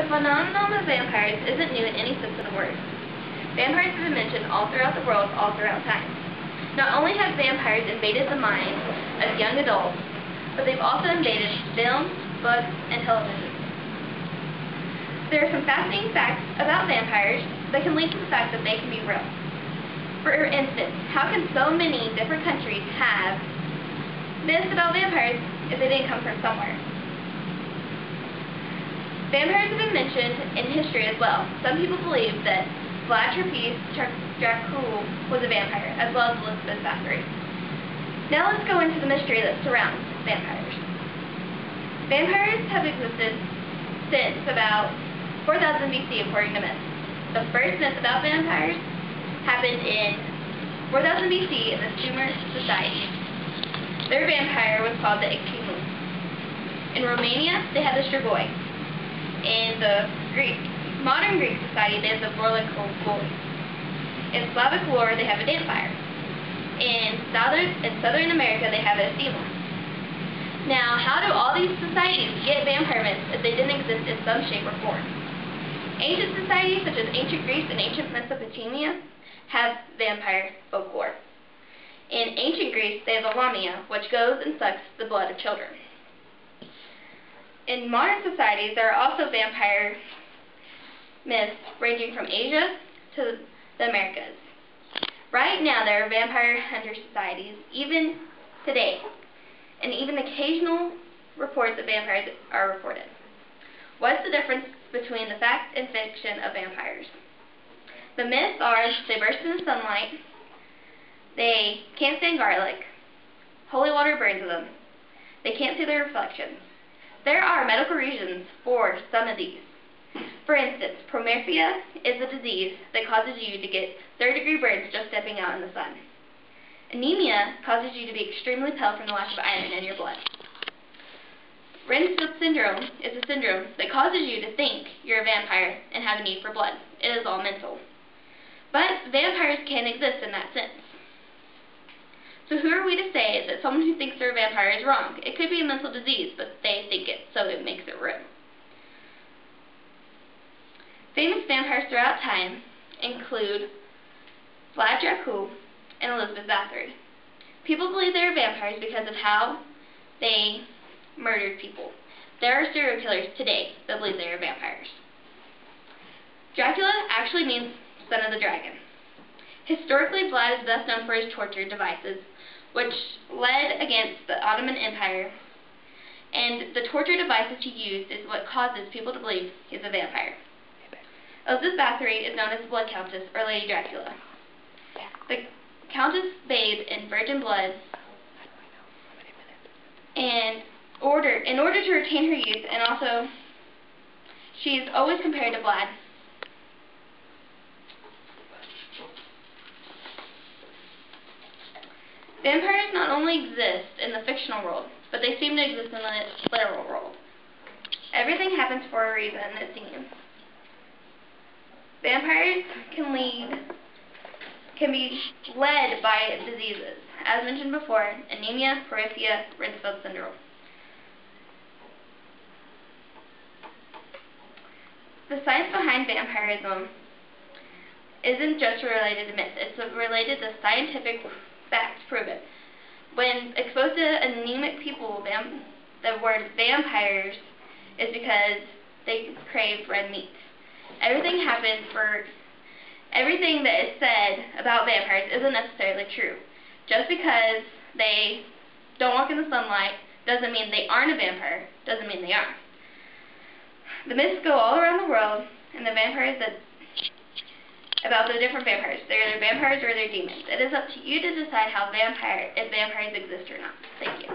The phenomenon of vampires isn't new in any sense of the word. Vampires have been mentioned all throughout the world, all throughout time. Not only have vampires invaded the minds of young adults, but they've also invaded film, books, and television. There are some fascinating facts about vampires that can lead to the fact that they can be real. For instance, how can so many different countries have myths about vampires if they didn't come from somewhere? Vampires have been mentioned in history as well. Some people believe that Dracula was a vampire, as well as Elizabeth Bathory. Now let's go into the mystery that surrounds vampires. Vampires have existed since about 4000 BC, according to myth. The first myth about vampires happened in 4000 BC in the Sumer society. Their vampire was called the Ichthys. In Romania, they had the Strigoi. In the modern Greek society, they have the Vorlikoi. In Slavic lore, they have a vampire. In Southern America, they have a demon. Now, how do all these societies get vampire myths if they didn't exist in some shape or form? Ancient societies, such as ancient Greece and ancient Mesopotamia, have vampire folklore. In ancient Greece, they have the Lamia, which goes and sucks the blood of children. In modern societies, there are also vampire myths ranging from Asia to the Americas. Right now, there are vampire hunter societies, even today, and even occasional reports of vampires are reported. What's the difference between the fact and fiction of vampires? The myths are they burst in the sunlight, they can't stand garlic, holy water burns them, they can't see their reflections. There are medical reasons for some of these. For instance, promerphia is a disease that causes you to get third-degree burns just stepping out in the sun. Anemia causes you to be extremely pale from the lack of iron in your blood. Renfield syndrome is a syndrome that causes you to think you're a vampire and have a need for blood. It is all mental. But vampires can exist in that sense. So who are we to say that someone who thinks they're a vampire is wrong? It could be a mental disease, but they think it, so it makes it real. Famous vampires throughout time include Dracula and Elizabeth Bathory. People believe they are vampires because of how they murdered people. There are serial killers today that believe they are vampires. Dracula actually means son of the dragon. Historically, Vlad is best known for his torture devices, which led against the Ottoman Empire, and the torture devices he used is what causes people to believe he's a vampire. Elizabeth Bathory is known as the Blood Countess, or Lady Dracula. The Countess bathed in virgin blood and in order to retain her youth, and also she's always compared to Vlad. Vampires not only exist in the fictional world, but they seem to exist in the literal world. Everything happens for a reason, it seems. Vampires can be led by diseases, as mentioned before, anemia, promerphia, Renfield syndrome. The science behind vampirism isn't just related to myth, it's related to scientific facts proven. When exposed to anemic people, the word vampires is because they crave red meat. Everything that is said about vampires isn't necessarily true. Just because they don't walk in the sunlight doesn't mean they aren't a vampire, doesn't mean they are. The myths go all around the world, and the vampires about the different vampires. They're either vampires or they're demons. It is up to you to decide if vampires exist or not. Thank you.